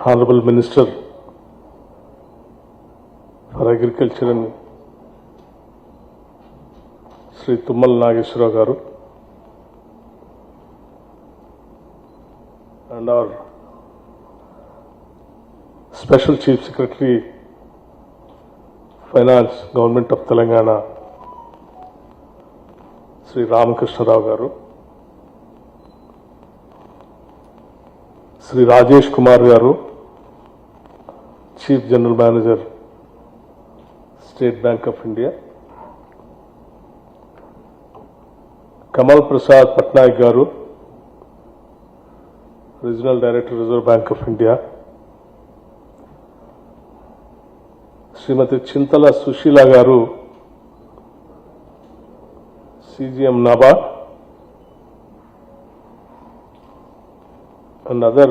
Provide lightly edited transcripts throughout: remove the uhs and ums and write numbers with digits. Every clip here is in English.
Honorable Minister for Agriculture and Sri Tummal Nageshwara Garu, and our Special Chief Secretary Finance, Government of Telangana, Sri Ramakrishna Rao Garu, Sri Rajesh Kumar Garu, Chief General Manager, State Bank of India, Kamal Prasad Patnaik Garu, Regional Director, Reserve Bank of India, Srimati Chintala Sushila Garu, CGM NABARD, and other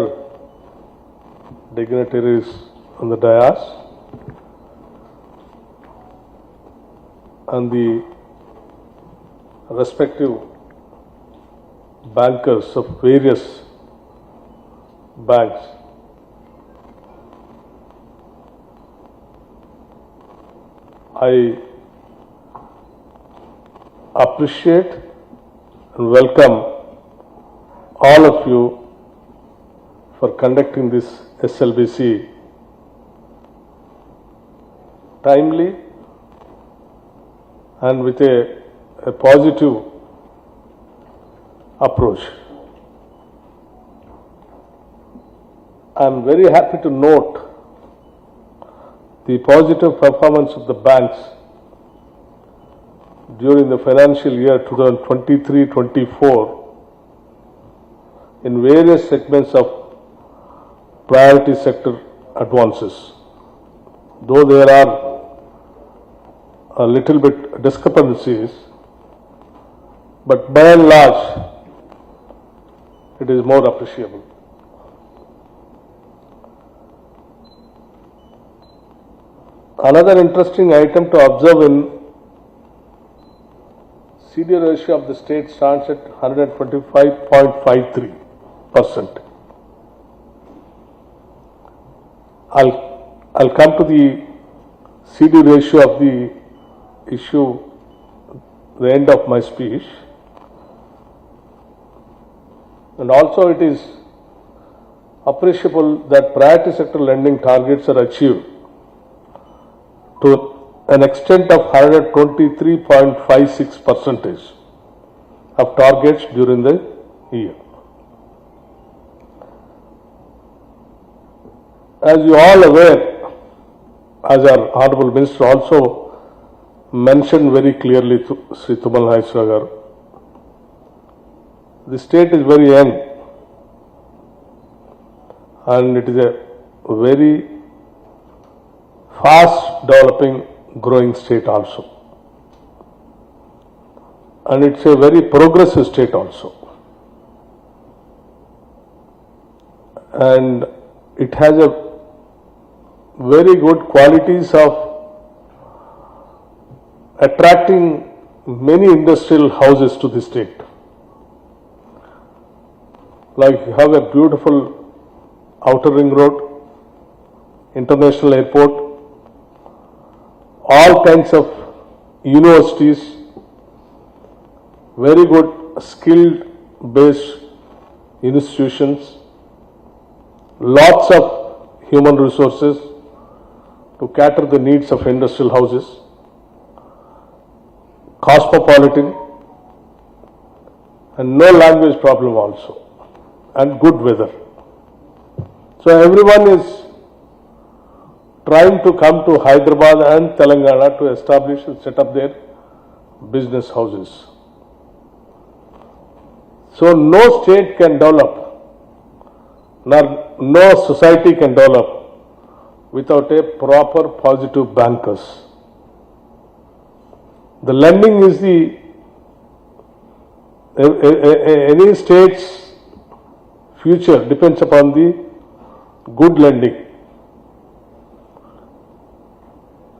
dignitaries on the dais, and the respective bankers of various banks. I appreciate and welcome all of you for conducting this SLBC timely and with a positive approach. I am very happy to note the positive performance of the banks during the financial year 2023-24 in various segments of priority sector advances. Though there are a little bit discrepancies, but by and large it is more appreciable. Another interesting item to observe in CD ratio of the state stands at 125.53%. I'll come to the CD ratio of the issue at the end of my speech. And also it is appreciable that priority sector lending targets are achieved to an extent of 123.56% of targets during the year. As you all aware, as our Honorable Minister also mentioned very clearly to Sri Tummal Nageshwara Garu, the state is very young and it is a very fast developing, growing state also. And it's a very progressive state also. And it has a very good qualities of attracting many industrial houses to the state. Like you have a beautiful outer ring road, international airport, all kinds of universities, very good skilled based institutions, lots of human resources to cater the needs of industrial houses, cosmopolitan, and no language problem also, and good weather. So everyone is trying to come to Hyderabad and Telangana to establish and set up their business houses. So no state can develop, nor no society can develop without a proper positive bankers. The lending is any state's future depends upon the good lending.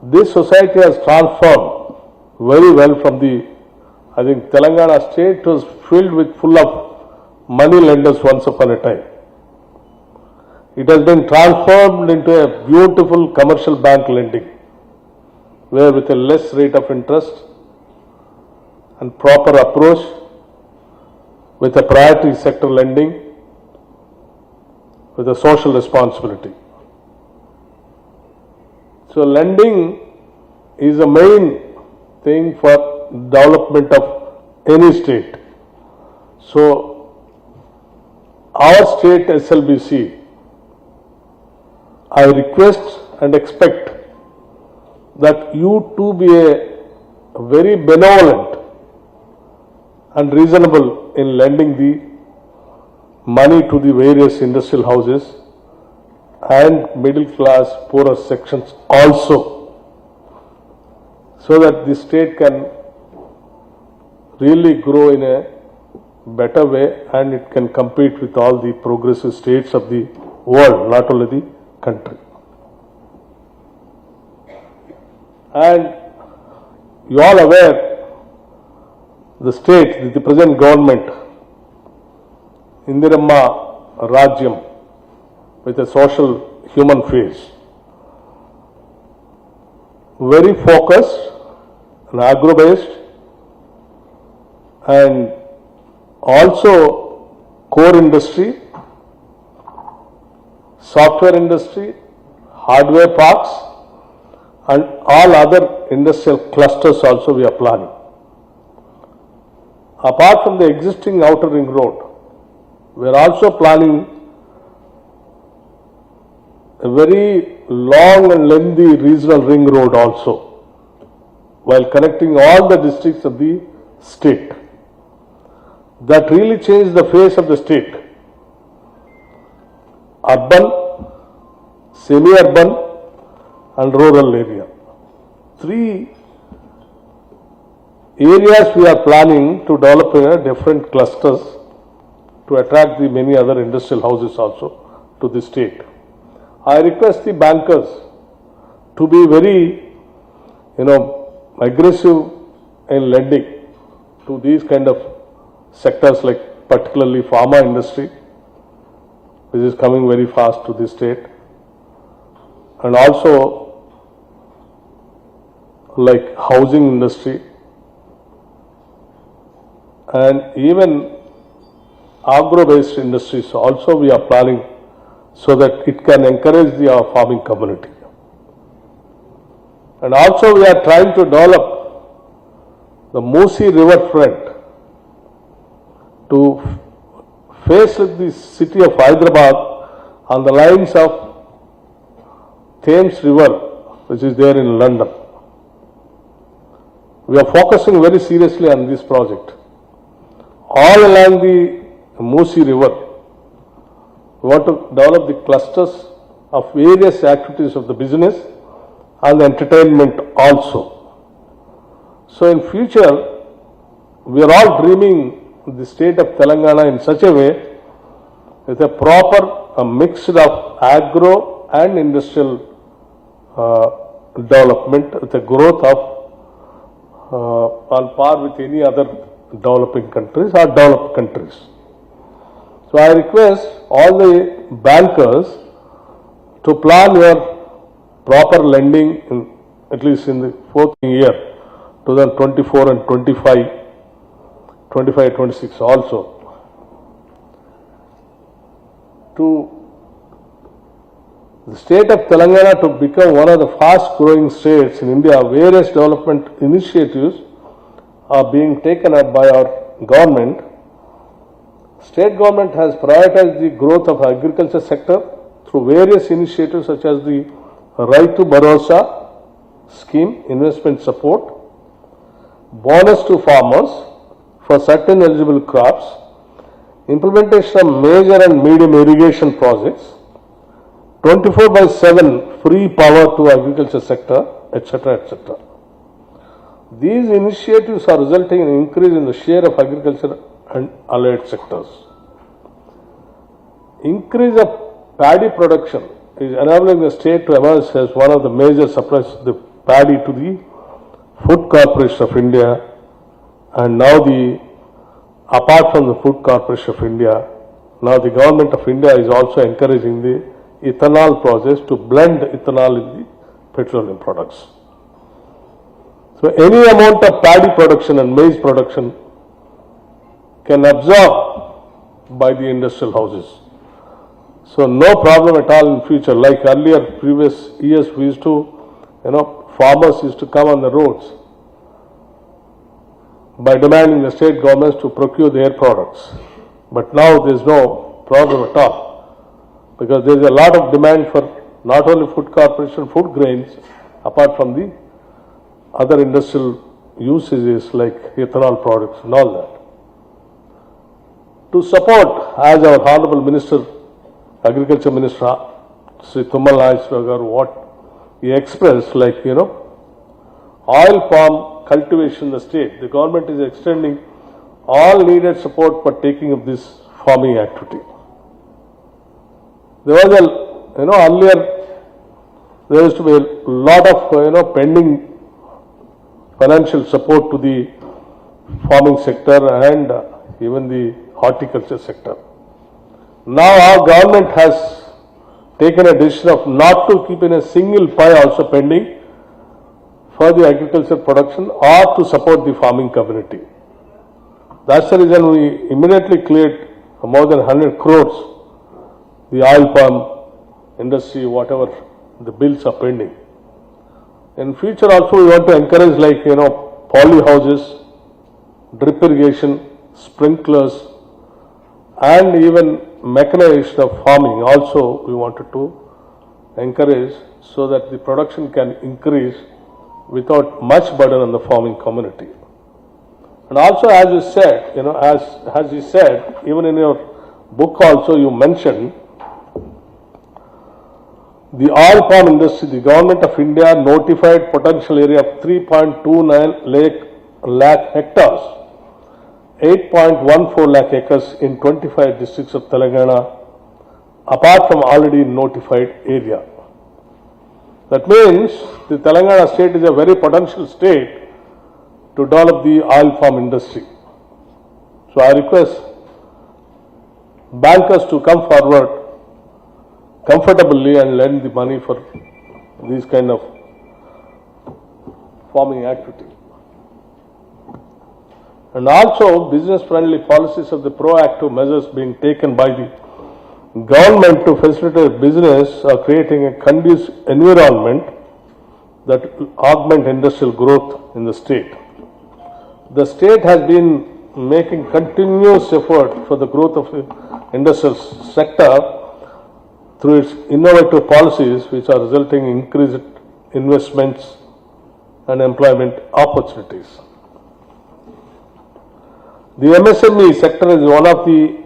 This society has transformed very well from I think Telangana state was full of money lenders once upon a time. it has been transformed into a beautiful commercial bank lending, where with a less rate of interest and proper approach, with a priority sector lending, with a social responsibility. So lending is the main thing for development of any state. So our state SLBC, I request and expect that you too be a very benevolent and reasonable in lending the money to the various industrial houses and middle class poorer sections also, so that the state can really grow in a better way and it can compete with all the progressive states of the world, not only the country. And you all aware, the state, the present government, Indiramma Rajyam, with a social human face, very focused and agro-based, and also core industry, software industry, hardware parks, and all other industrial clusters also we are planning. Apart from the existing outer ring road, we are also planning a very long and lengthy regional ring road also, while connecting all the districts of the state. That really changed the face of the state. Urban, semi-urban and rural area. 3 areas we are planning to develop in a different clusters to attract the many other industrial houses also to the state. I request the bankers to be very, aggressive in lending to these kind of sectors, like particularly pharma industry, which is coming very fast to the state, and also like housing industry, and even agro-based industries also we are planning, so that it can encourage the farming community. And also we are trying to develop the Musi river front to face the city of Hyderabad on the lines of Thames River, which is there in London. We are focusing very seriously on this project. All along the Musi River, we want to develop the clusters of various activities of the business and the entertainment also. So in future, we are all dreaming the state of Telangana in such a way with a proper mix of agro and industrial development, with a growth of on par with any other developing countries or developed countries. So I request all the bankers to plan your proper lending at least in the 4th year, 2024 and 25-26 also, to the state of Telangana to become one of the fast growing states in India. Various development initiatives are being taken up by our government. State government has prioritized the growth of agriculture sector through various initiatives such as the Raitu Bharosa scheme, investment support, bonus to farmers for certain eligible crops, implementation of major and medium irrigation projects, 24/7 free power to agriculture sector, etc., etc. These initiatives are resulting in an increase in the share of agriculture and allied sectors. Increase of paddy production is enabling the state to emerge as one of the major suppliers of the paddy to the Food Corporation of India, and now apart from the Food Corporation of India, now the Government of India is also encouraging the ethanol process to blend ethanol in the petroleum products. So any amount of paddy production and maize production can absorb by the industrial houses. So no problem at all in future. Like earlier, previous years, we used to, farmers used to come on the roads by demanding the state governments to procure their products. But now there is no problem at all, because there is a lot of demand for not only food corporation, food grains, apart from the other industrial usages like ethanol products and all that. To support, as our Honorable Minister, Agriculture Minister, Sri Tummal Nageswara, what he expressed, like, oil palm cultivation in the state, the government is extending all needed support for taking up this farming activity. There was a, earlier there used to be a lot of, pending financial support to the farming sector and even the horticulture sector. Now our government has taken a decision of not to keep in a single pie also pending for the agriculture production or to support the farming community. That's the reason we immediately cleared more than 100 crores the oil palm industry, whatever the bills are pending. In future also we want to encourage, like, poly houses, drip irrigation, sprinklers, and even mechanization of farming also we wanted to encourage, so that the production can increase without much burden on the farming community. And also, as you said, as you said, even in your book also you mentioned the oil palm industry. The Government of India notified potential area of 3.29 lakh hectares, 8.14 lakh acres in 25 districts of Telangana, apart from already notified area. That means the Telangana state is a very potential state to develop the oil palm industry. So I request bankers to come forward comfortably and lend the money for these kind of farming activity. And also business-friendly policies of the proactive measures being taken by the government to facilitate business are creating a conducive environment that will augment industrial growth in the state. The state has been making continuous effort for the growth of the industrial sector through its innovative policies, which are resulting in increased investments and employment opportunities. The MSME sector is one of the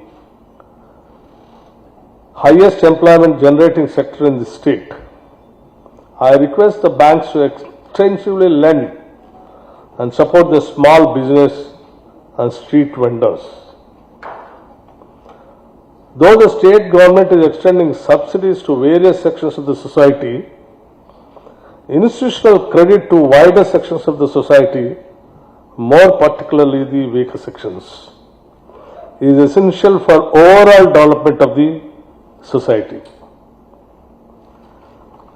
highest employment generating sector in the state. I request the banks to extensively lend and support the small business and street vendors. Though the state government is extending subsidies to various sections of the society, institutional credit to wider sections of the society, more particularly the weaker sections, is essential for overall development of the society.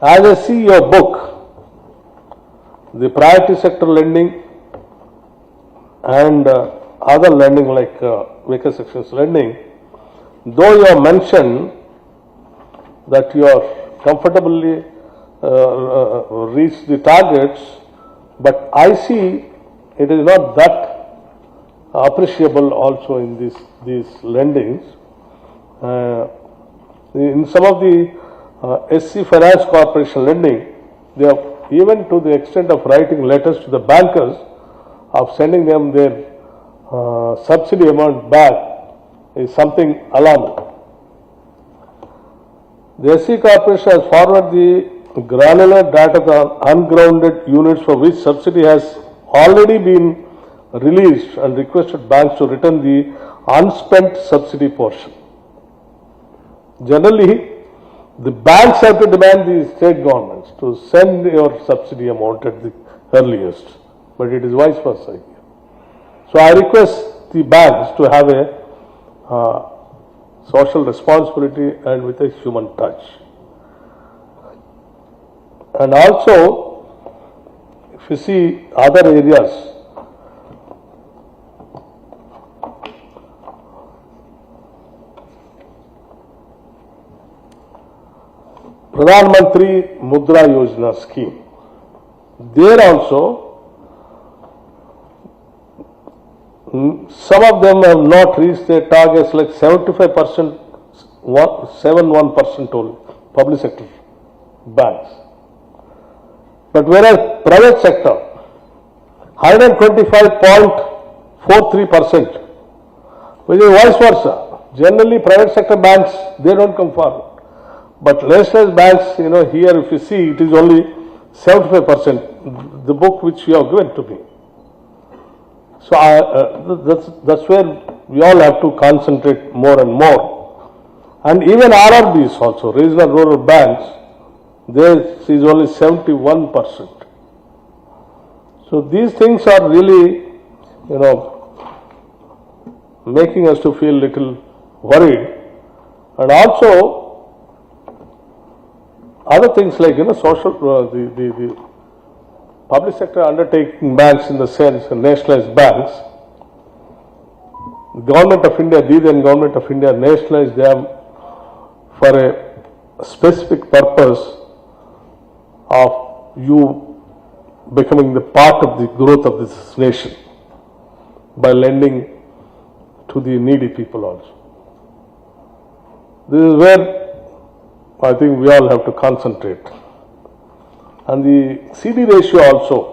As I see your book, the priority sector lending and other lending like weaker sections lending, though you have mentioned that you are comfortably reached the targets, but I see it is not that appreciable also in these lendings. In some of the SC Finance Corporation lending, they have even to the extent of writing letters to the bankers of sending them their subsidy amount back is something alarming. The SC Corporation has forwarded the granular data on ungrounded units for which subsidy has already been released and requested banks to return the unspent subsidy portion. Generally, the banks have to demand the state governments to send your subsidy amount at the earliest, but it is vice versa here. So I request the banks to have a social responsibility and with a human touch. And also, if you see other areas, Pradhan Mantri Mudra Yojana scheme, there also some of them have not reached their targets, like 75%, 71% only, public sector banks. But whereas private sector, 125.43%, which is vice versa. Generally, private sector banks, they don't come forward. But nationalized banks, here if you see, it is only 75%, the book which you have given to me. So that's where we all have to concentrate more and more. And even RRBs also, regional rural banks, theirs is only 71%. So these things are really, making us to feel little worried. And also, other things like, social, the public sector undertaking banks in the sense, nationalized banks, the Government of India, the then Government of India nationalized them for a specific purpose of you becoming the part of the growth of this nation by lending to the needy people also. This is where I think we all have to concentrate. And the CD ratio also.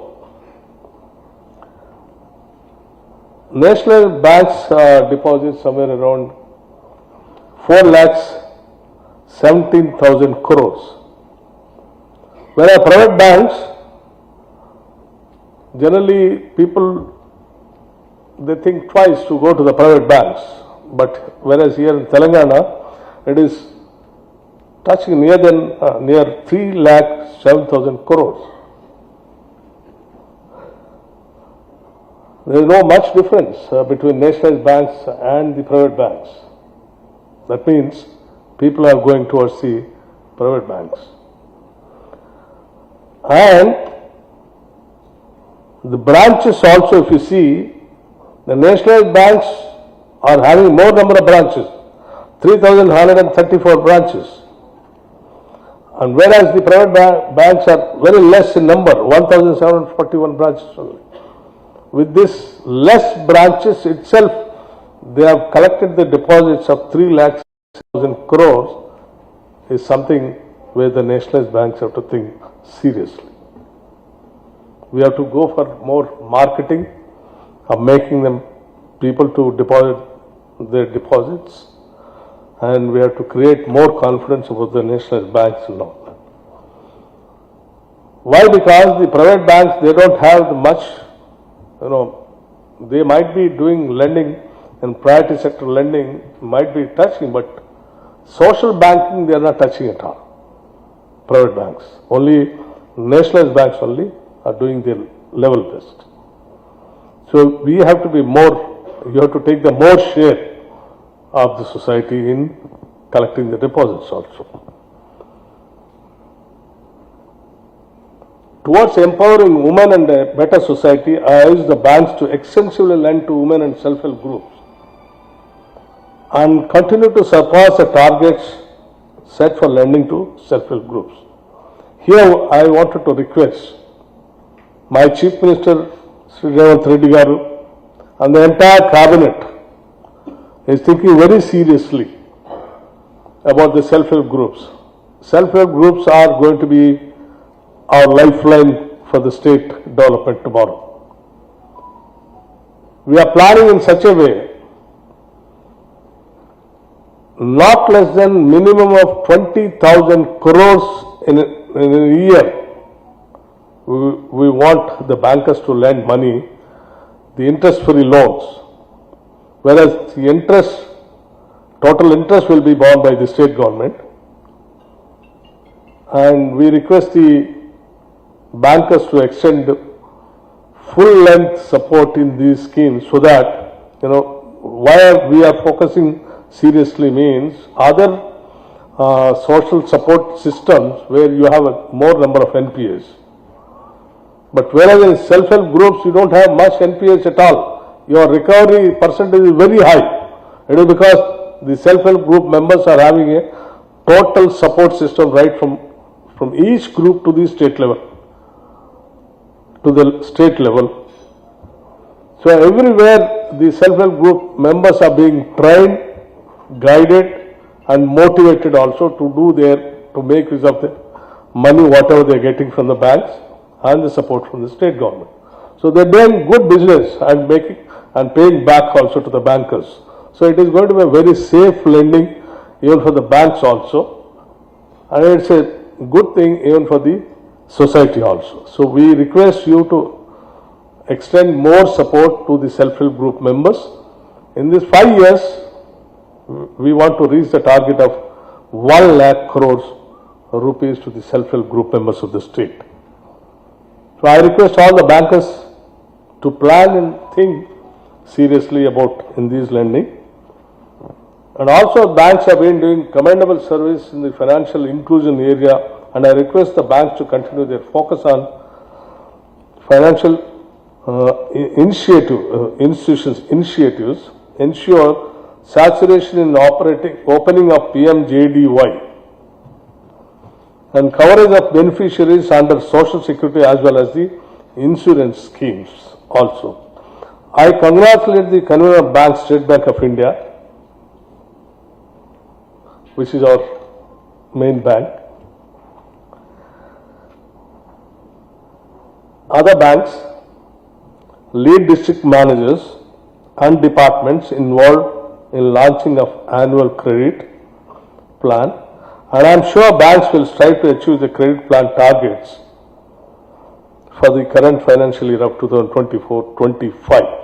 National banks deposit somewhere around 4,17,000 crores. Whereas private banks, generally people, they think twice to go to the private banks. But whereas here in Telangana, it is touching near 3,07,000 crores. There is no much difference between nationalized banks and the private banks. That means people are going towards the private banks. And the branches also, if you see, the nationalized banks are having more number of branches, 3,134 branches. And whereas the private banks are very less in number, 1,741 branches only. With this less branches itself, they have collected the deposits of 3,00,000 crores, is something where the nationalized banks have to think seriously. We have to go for more marketing of making them people to deposit their deposits, and we have to create more confidence about the nationalized banks and all that. Why? Because the private banks, they don't have much, they might be doing lending and priority sector lending might be touching, but social banking they are not touching at all. Private banks, only nationalized banks only are doing their level best. So we have to be more, you have to take the more share of the society in collecting the deposits also. Towards empowering women and a better society, I urge the banks to extensively lend to women and self-help groups and continue to surpass the targets set for lending to self-help groups. Here I wanted to request my Chief Minister, Sri Revanth Reddy Garu, and the entire cabinet is thinking very seriously about the self-help groups. Self-help groups are going to be our lifeline for the state development tomorrow. We are planning in such a way, not less than minimum of 20,000 crores in a year. We want the bankers to lend money, the interest-free loans, whereas the interest, total interest will be borne by the state government. And we request the bankers to extend full-length support in these schemes so that, why we are focusing seriously means other social support systems where you have a more number of NPAs. But whereas in self-help groups you don't have much NPAs at all, your recovery percentage is very high. It is because the self-help group members are having a total support system right from each group to the state level. So everywhere the self-help group members are being trained, guided and motivated also to make use of the money whatever they are getting from the banks and the support from the state government. So they are doing good business and paying back also to the bankers. So it is going to be a very safe lending even for the banks also, and it's a good thing even for the society also. So we request you to extend more support to the self-help group members. In these 5 years, we want to reach the target of 1 lakh crores rupees to the self-help group members of the state. So I request all the bankers to plan and think seriously about in these lending. And also banks have been doing commendable service in the financial inclusion area, and I request the banks to continue their focus on financial initiatives, ensure saturation in opening of PMJDY and coverage of beneficiaries under social security as well as the insurance schemes also. I congratulate the convener of Bank, State Bank of India, which is our main bank. Other banks, lead district managers and departments involved in launching of annual credit plan, and I am sure banks will strive to achieve the credit plan targets for the current financial year of 2024-25.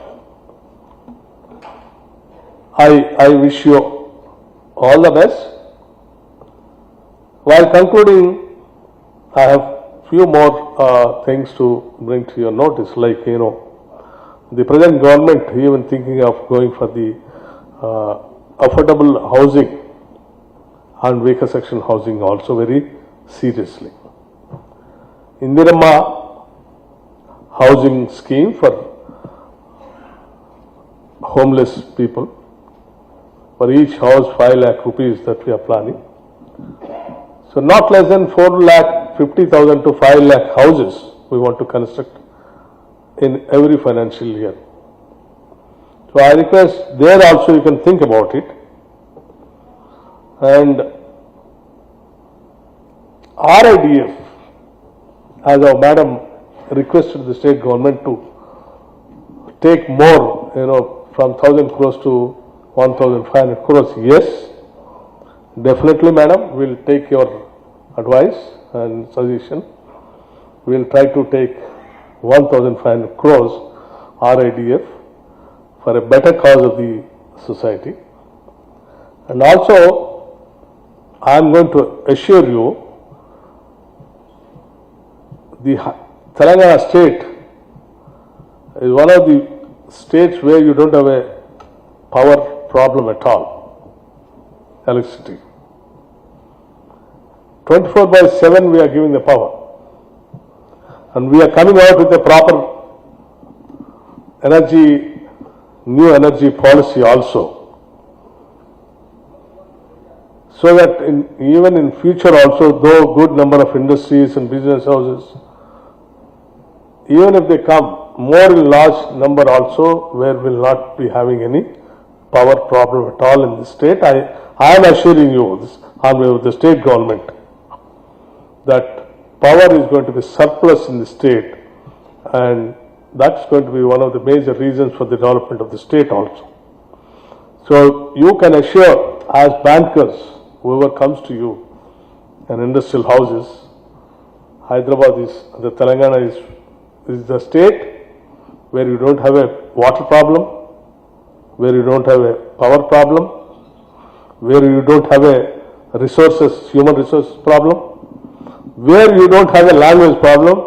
I wish you all the best. While concluding, I have few more things to bring to your notice, like, the present government even thinking of going for the affordable housing and weaker section housing also very seriously. Indirama housing scheme for homeless people, for each house 5 lakh rupees that we are planning. So not less than 4,50,000 to 5 lakh houses we want to construct in every financial year. So I request there also you can think about it. And RIDF, as our madam requested the state government to take more, from 1,000 crores to 1,500 crores. Yes, definitely, madam, we'll take your advice and suggestion. We'll try to take 1,500 crores RIDF for a better cause of the society. And also, I am going to assure you, the Telangana state is one of the states where you don't have a power problem at all, electricity. 24/7 we are giving the power, and we are coming out with a proper new energy policy also, so that even in future also, though good number of industries and business houses, even if they come more in large number also, where will not be having any power problem at all in the state. I am assuring you this on behalf of the state government that power is going to be surplus in the state, and that's going to be one of the major reasons for the development of the state also. So you can assure, as bankers, whoever comes to you, and industrial houses, Hyderabad is, the Telangana is the state where you don't have a water problem, where you don't have a power problem, where you don't have a human resources problem, where you don't have a language problem,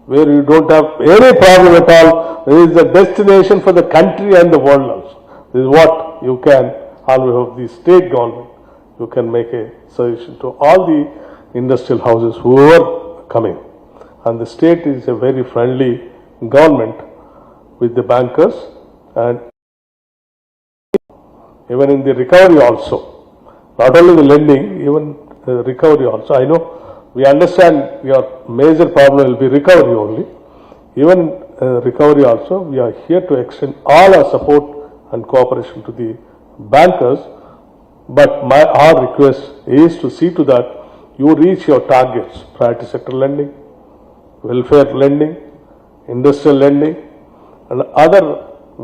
where you don't have any problem at all. It is a destination for the country and the world also. This is what you can, on behalf of the state government, you can make a suggestion to all the industrial houses who are coming. And the state is a very friendly government with the bankers, and even in the recovery also, not only the lending, even the recovery also. I know we understand your major problem will be recovery only. Even recovery also, we are here to extend all our support and cooperation to the bankers. But our request is to see to that you reach your targets: priority sector lending, welfare lending, industrial lending, and other,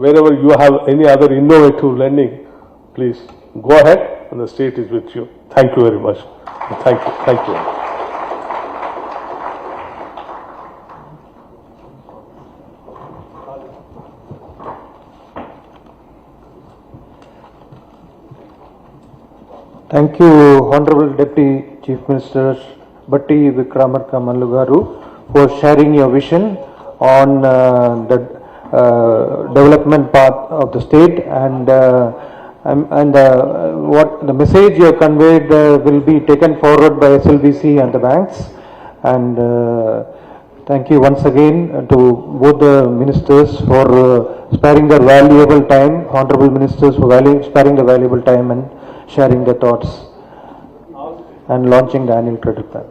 wherever you have any other innovative lending, please go ahead, and the state is with you. Thank you very much. Thank you. Thank you. Thank you, Honorable Deputy Chief Minister Vikramarka Garu, for sharing your vision on the development path of the state, and what the message you have conveyed will be taken forward by SLBC and the banks. And thank you once again to both the ministers for sparing their valuable time, honorable ministers for sparing the valuable time and sharing their thoughts and launching the annual credit plan.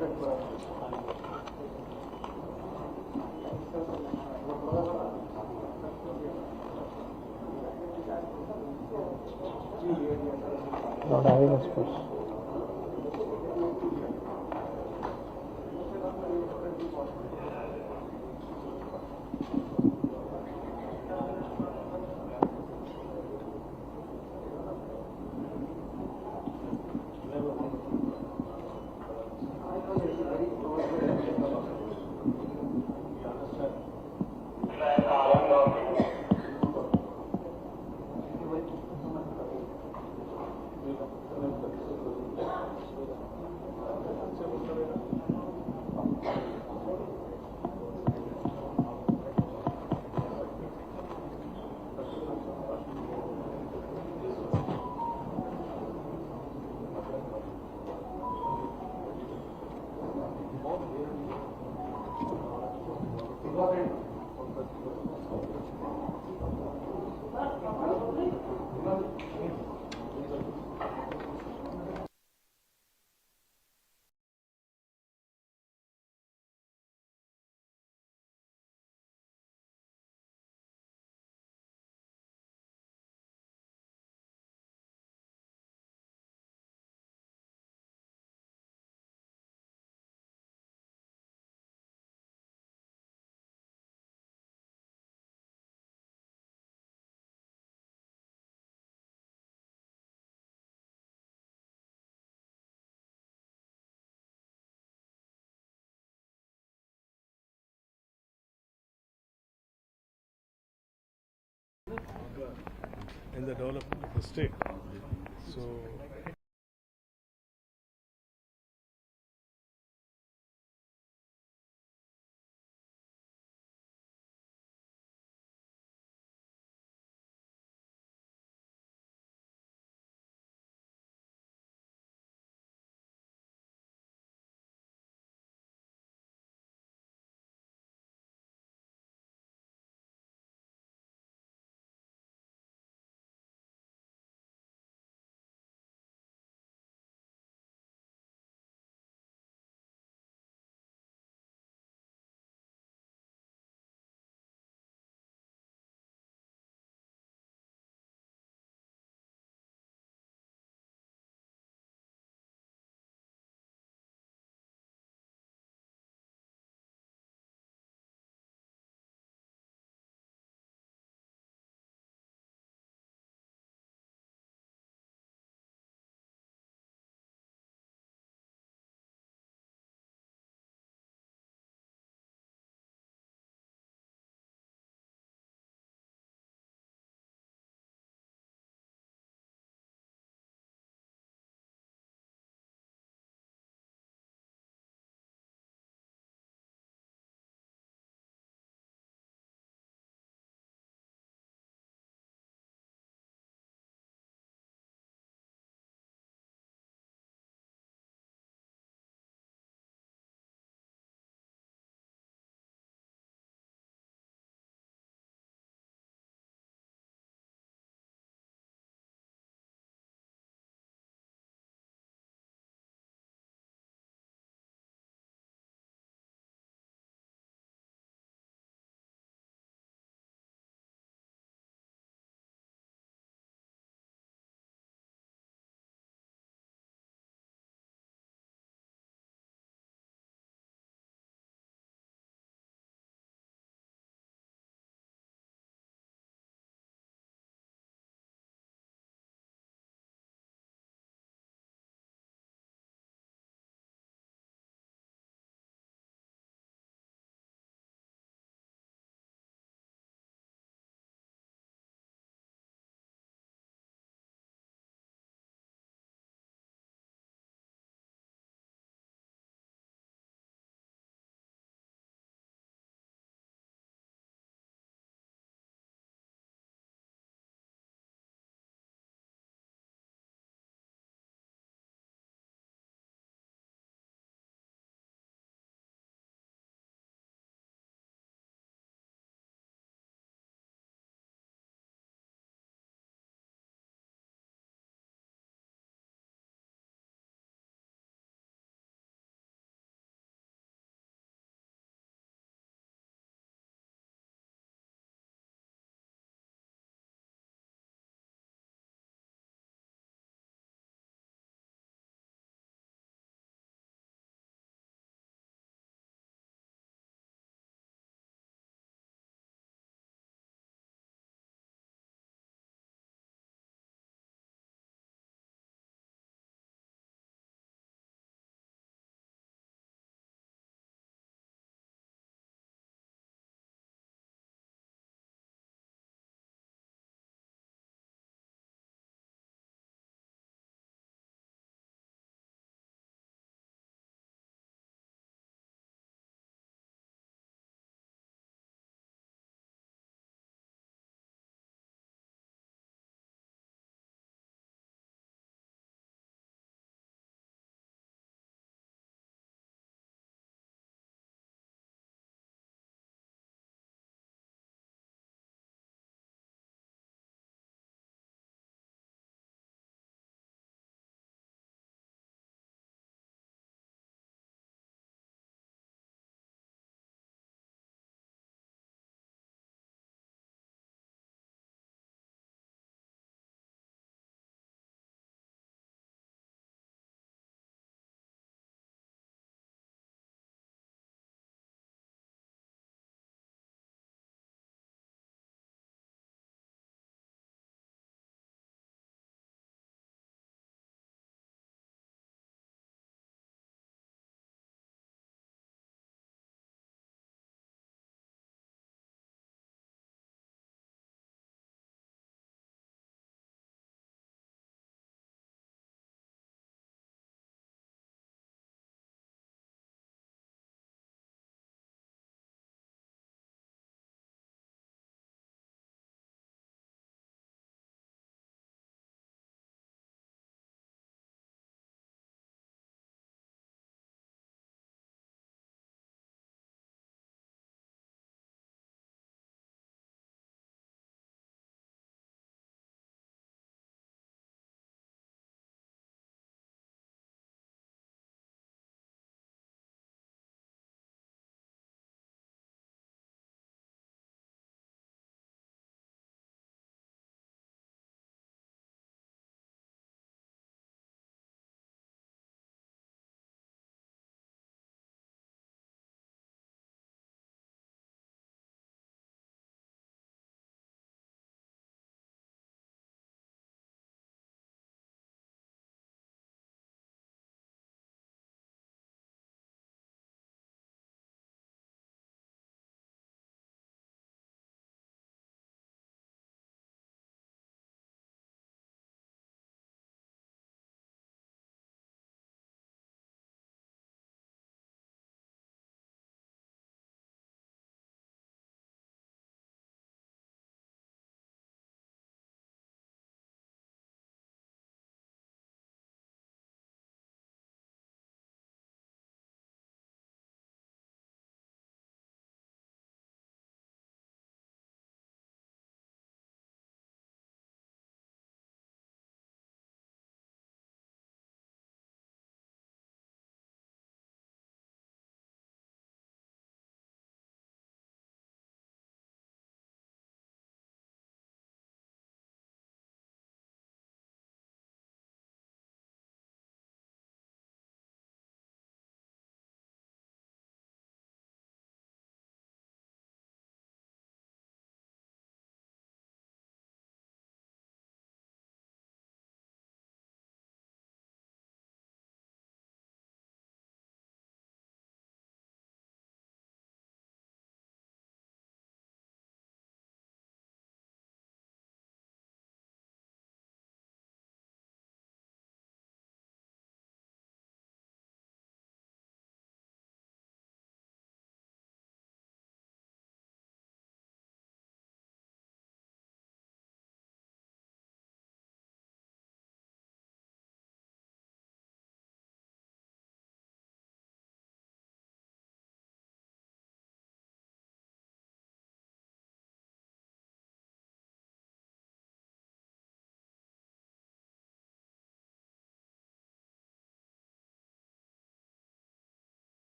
Not having a space. In the development of the state. So